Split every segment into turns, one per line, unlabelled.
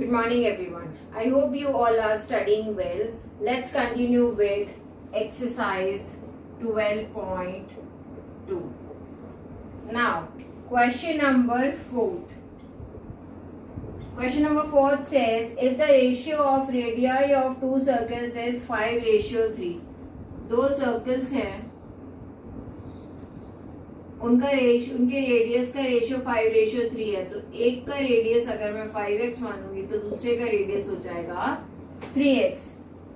Good morning everyone. I hope you all are studying well. Let's continue with exercise 12.2. Now, question number 4. Question number 4 says if the ratio of radii of two circles is 5:3. दो circles हैं, उनके radius का ratio 5:3 है, तो एक का radius अगर मैं 5x मानूंगी तो दूसरे का रेडियस हो जाएगा 3x.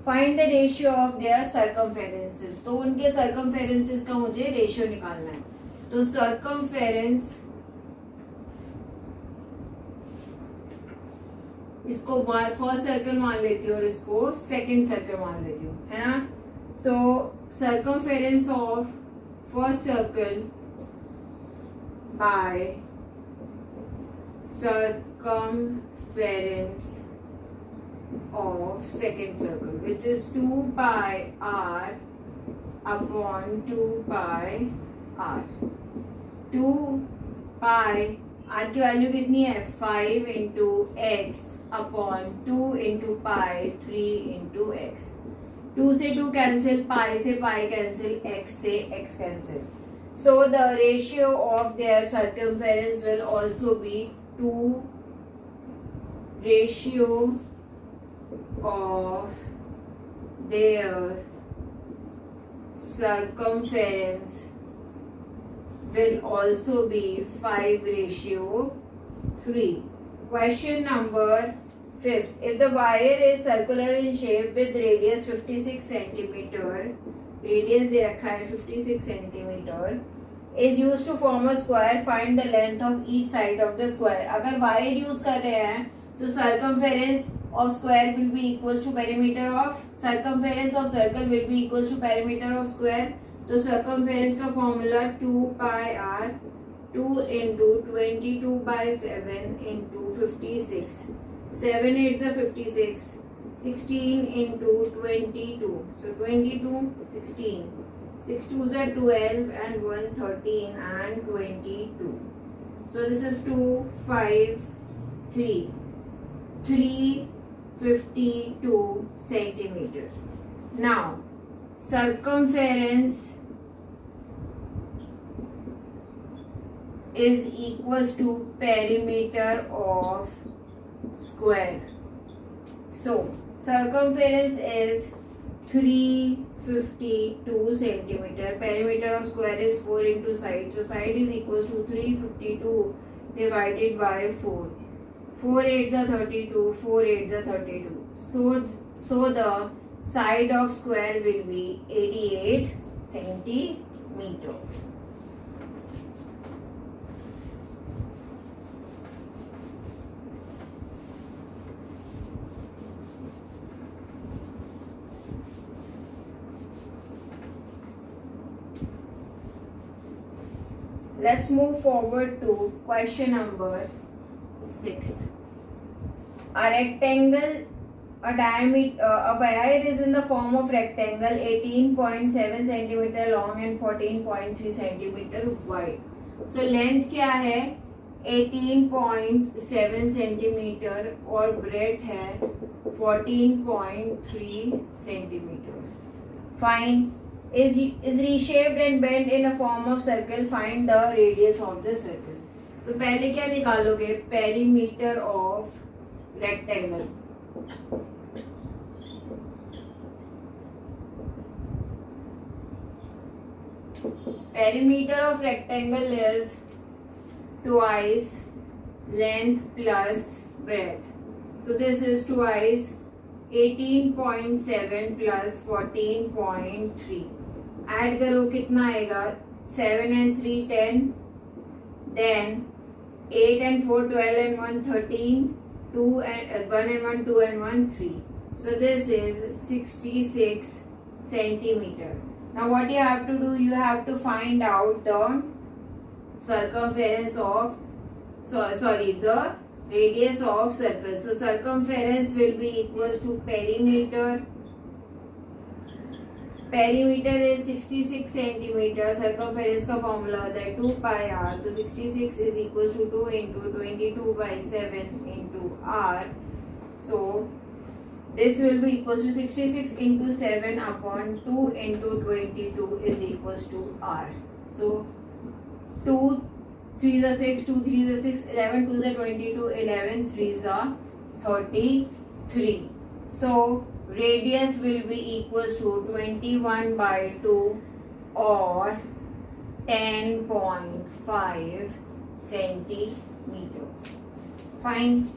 Find the ratio of their circumferences. तो उनके सर्कमफेरेंसेस का मुझे रेशियो निकालना है. तो सर्कमफेरेंस, इसको फर्स्ट सर्कल मान लेती हूँ और इसको सेकंड सर्कल मान लेती हूँ, है ना. So circumference of first circle by circumference of second circle, which is 2 pi r upon 2 pi r. 2 pi r की वैल्यू कितनी है 5 into x upon 2 into pi 3 into x. 2 से 2 कैंसिल, pi से pi कैंसिल, x से x cancel. So the ratio of their circumference will also be 2 ratio of their circumference will also be 5:3. Question number 5. If the wire is circular in shape with radius 56 centimeter, radius दे रखा है 56 centimetre, is use to form a square, find the length of each side of the square. अगर wire use कर रहे हैं तो circumference of square will be equals to perimeter of circumference of circle will be equals to perimeter of square. तो circumference का formula 2 pi r 2 into 22/7 into 56. 7 8 is 56. 16 into 22, so 22, 16, 6 2s are 12 and 1 13 and 22. So this is 2 5 3 352 centimeter. Now circumference is equals to perimeter of square. So circumference is 352 centimeter. Perimeter of square is 4 into side. So side is equals to 352 divided by 4. 4 8s are 32. 4 8s are 32. So the side of square will be 88 centimeter. Let's move forward to question number 6. A rectangle, a wire is in the form of rectangle 18.7 centimeter long and 14.3 centimeter wide. So length क्या है 18.7 centimeter और breadth है 14.3 centimeter. Find is reshaped and bent in a form of circle. Find the radius of the circle. So पहले क्या निकालोगे perimeter of rectangle. Perimeter of rectangle is twice length plus breadth. So this is twice 18.7 plus 14.3. Add करो कितना आएगा 7 and 3 10, then 8 and 4 12 and 1 13, 2 and 1 and 1 2 and 1 3. So this is 66 centimeter. Now what you have to do, you have to find out the circumference of the radius of circle. So circumference will be equals to perimeter. Perimeter is 66 centimeter. Circumference का formula होता है 2 pi r. तो 66 is equals to 2 into 22/7 into r. So this will be equals to 66 into 7 upon 2 into 22 is equals to R. So 2 3s are 6, 2 3s are 6, 11 2s are 22, 11 3s are 33. So radius will be equals to 21 by 2 or 10.5 centimeters. Fine.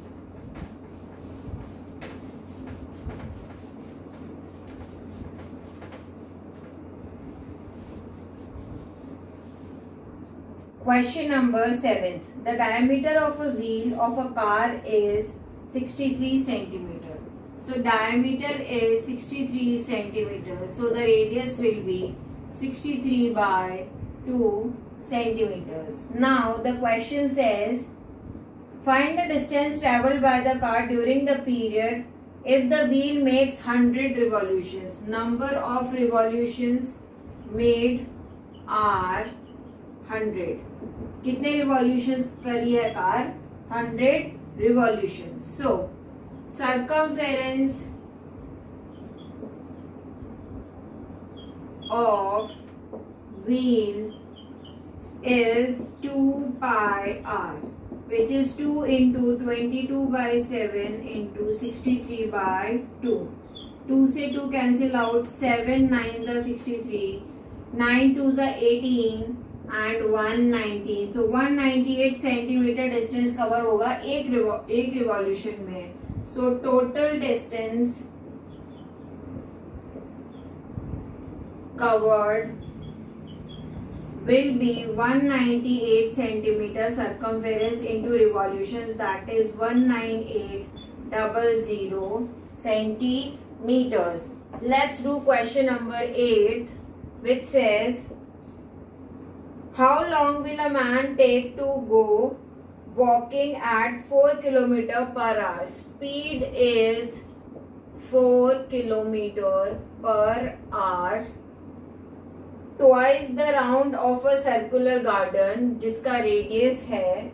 Question number 7. The diameter of a wheel of a car is 63 centimeter. So diameter is 63 centimeters. So the radius will be 63 by 2 centimeters. Now the question says, find the distance traveled by the car during the period if the wheel makes 100 revolutions. Number of revolutions made are 100. कितने revolutions करी है car? 100 revolutions. So circumference of wheel is 2 pi r, which is 2 into 22 by 7 into 63 by 2. 2 से 2 cancel out, 7 9s are 63, 9 2s are 18 and 190. So 198 centimeter distance cover होगा एक revolution में. So total distance covered will be 198 centimeter circumference into revolutions, that is 19800 centimeters. Let's do question number 8, which says, how long will a man take to go walking at 4 km per hour? Speed is 4 km per hour. Twice the round of a circular garden, जिसका radius है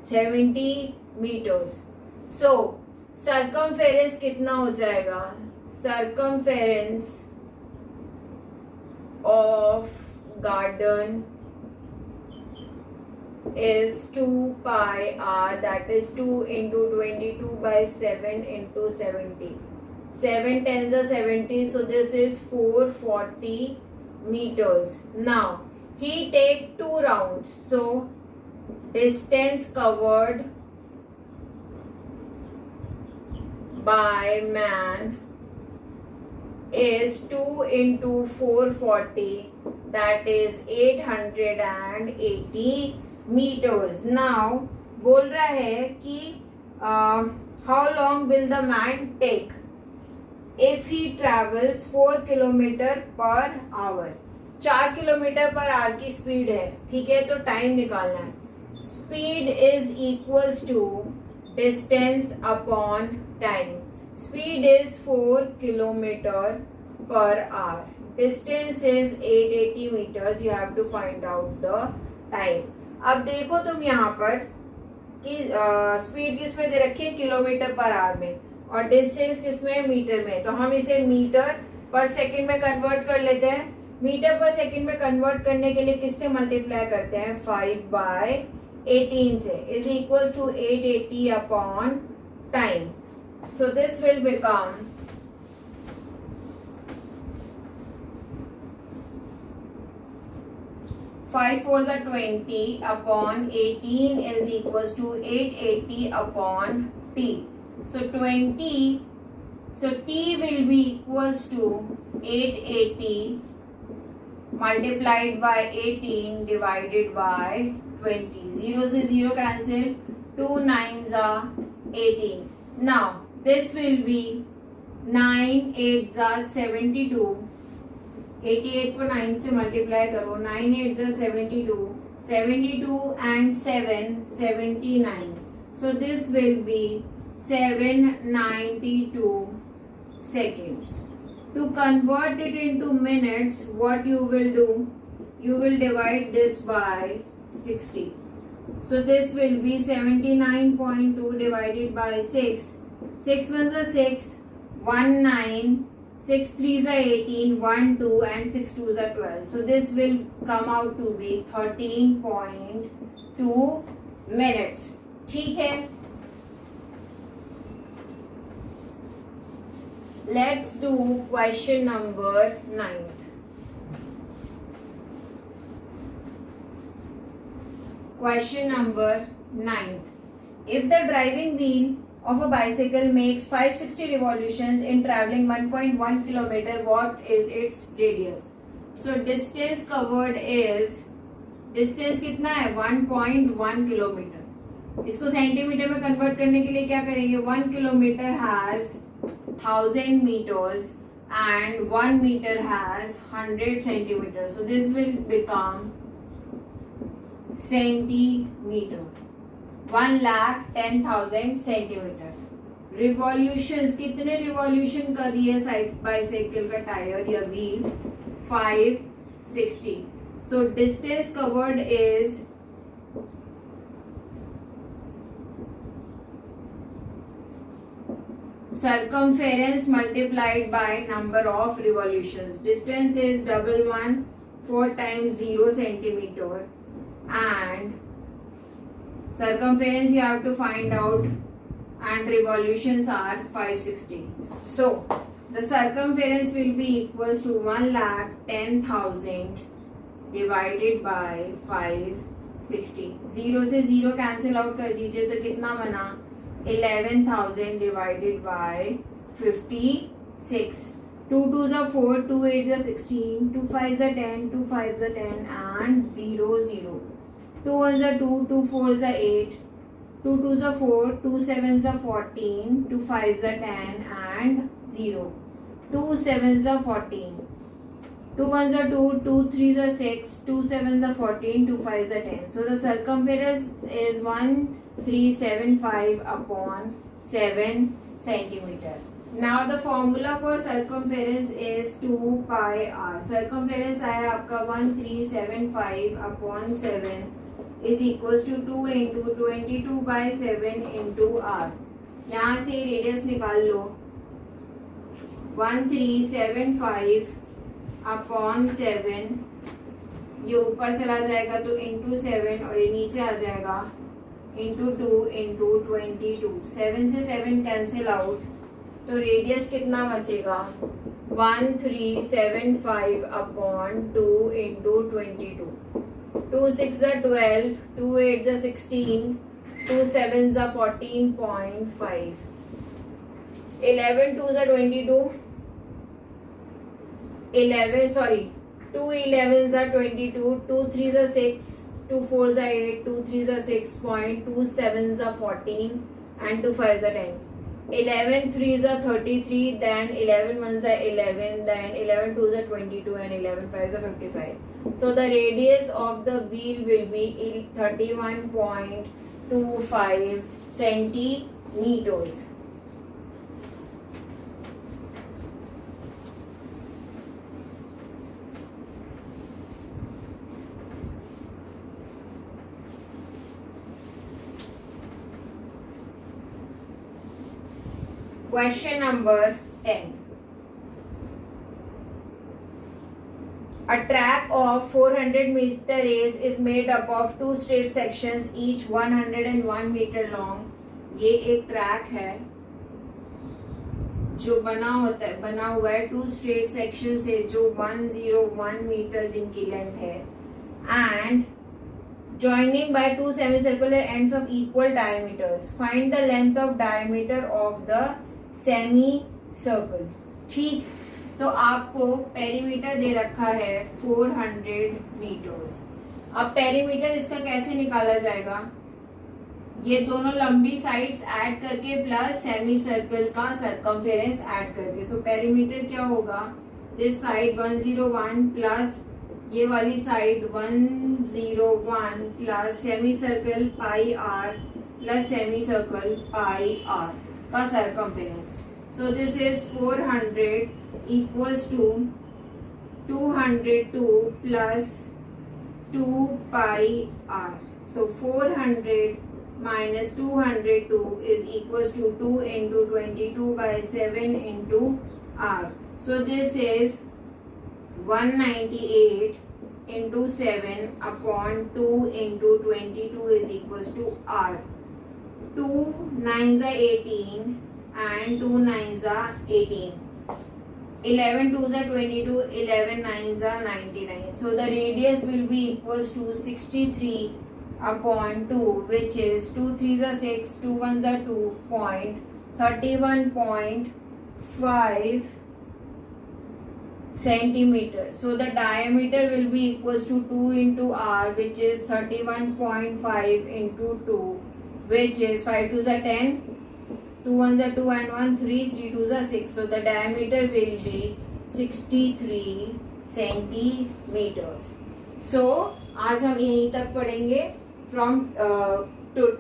70 meters. So circumference कितना हो जाएगा? Circumference of garden is 2 pi r, that is 2 into 22 by 7 into 70. 7 10s are 70, so this is 440 meters. Now he take 2 rounds, so distance covered by man is 2 into 440, that is 880 meters. Now बोल रहा है कि how long will the man take if he travels 4 kilometre per hour. 4 kilometre per hour की speed है, ठीक है, तो time निकालना है. Speed is equals to distance upon time. Speed is 4 kilometre per hour, distance is 880 meters. You have to find out the time. अब देखो तुम यहाँ पर कि स्पीड किसमें दे रखी है? किलोमीटर पर आवर में, और डिस्टेंस किसमें? मीटर में. तो हम इसे मीटर पर सेकंड में कन्वर्ट कर लेते हैं. मीटर पर सेकंड में कन्वर्ट करने के लिए किससे मल्टीप्लाई करते हैं? 5 by 18 से, is equals to 880 upon time. So this will become 5 4s are 20 upon 18 is equals to 880 upon t. So 20, so t will be equals to 880 multiplied by 18 divided by 20. 0 से 0 cancel, 2 9s are 18. Now this will be 9 8s are 72. 88 को 9 से multiply करो, 9 8s are 72, 72 and 7 79. So this will be 792 seconds. To convert it into minutes, what you will do? You will divide this by 60. So this will be 79.2 divided by 6. 6 ones are 6, 1 9, 6 threes are 18, 1 2 and 6 twos are 12. So this will come out to be 13.2 minutes. ठीक है. Let's do question number 9. Question number 9. If the driving wheel of a bicycle makes 560 revolutions in traveling 1.1 kilometer, what is its radius? So distance covered is, distance कितना है 1.1 kilometre. इसको centimetre में convert करने के लिए क्या करेंगे? 1 kilometre has 1000 meters and 1 meter has 100 centimeters. So this will become centimeter. 1,10,000 centimeter. Revolutions, कितने रिवॉल्यूशन कर रही है बाइसाइकिल का टायर या wheel? 560. So distance covered is circumference multiplied by number of revolutions. Distance is 111 4 times 0 centimeter and circumference you have to find out and revolutions are 560. So the circumference will be equals to 1,10,000 divided by 560. 0 से 0 cancel out कर दीजिए तो कितना बना? 11,000 divided by 56. 2 2s are 4, 2 8s are 16, 2 5s are 10, 2 5s are 10 and 0 0. 2 1s are 2, 2 4s are 8, 2 2s are 4, 2 7s are 14, 2 5s are 10 and 0. 2 7s are 14. 2 1s are 2, 2 3s are 6, 2 7s are 14, 2 5s are 10. So the circumference is 1375 upon 7 centimeter. Now the formula for circumference is 2 pi r. Circumference आया आपका 1375 upon 7 is equals to 2 into 22 by 7 into r. यहाँ से radius निकाल लो. 1375 upon 7, ये ऊपर चला जाएगा तो इंटू 7 और ये नीचे आ जाएगा इंटू 2 इंटू 22. 7 से 7 कैंसिल आउट तो रेडियस कितना बचेगा? 1375 upon 2 into 22. 2 6 are 12, 2 8 are 16, 2 7 are 14.5, 11 2s are 22, 2 11s are 22, 2 3s are 6, 2 4s are 8, 2 3s are 6, 2 7s are 14 and 2 5s are 10. 11 3s are 33, then 11 1s are 11, then 11 2s are 22 and 11 5s are 55. So the radius of the wheel will be 31.25 centimeters. Question number 10. A track of 400 meter race is made up of two straight sections, each 101 meter long. ये एक track है जो बना हुआ है to straight section से जो 101 metre जिनकी लेंथ है and joining by two semicircular ends of equal diameters. Find the length of diameter of the semicircle. ठीक, तो आपको पेरीमीटर दे रखा है 400 मीटर्स. अब पेरीमीटर इसका कैसे निकाला जाएगा? ये दोनों लंबी साइड्स ऐड करके प्लस सेमी सर्कल का सर्कमफेरेंस ऐड करके. सो पेरीमीटर क्या होगा? दिस साइड 101 प्लस ये वाली side 101 plus semi circle pi r plus semi circle pi r का circumference. So this is 400 equals to 202 plus 2 pi r. So 400 minus 202 is equals to 2 into 22 by 7 into R. So this is 198 into 7 upon 2 into 22 is equals to R. 2 9s are 18 and 2 9s are 18. 11 2s are 22, 11 9s are 99. So the radius will be equals to 63 upon 2, which is 2 3s are 6, 2 1s are 2, 31.5 centimeter. So the diameter will be equals to 2 into R, which is 31.5 into 2, which is 5 2s are 10, 2 1s are 2 and 1 3, 3 2s are 6. So the diameter will be 63 centimeters. So आज हम यहीं तक पढ़ेंगे. From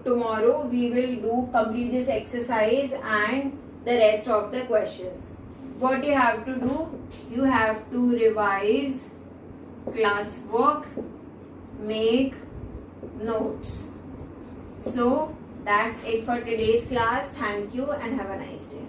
tomorrow we will do complete this exercise and the rest of the questions. What you have to do? You have to revise class work, make notes. So that's it for today's class. Thank you and have a nice day.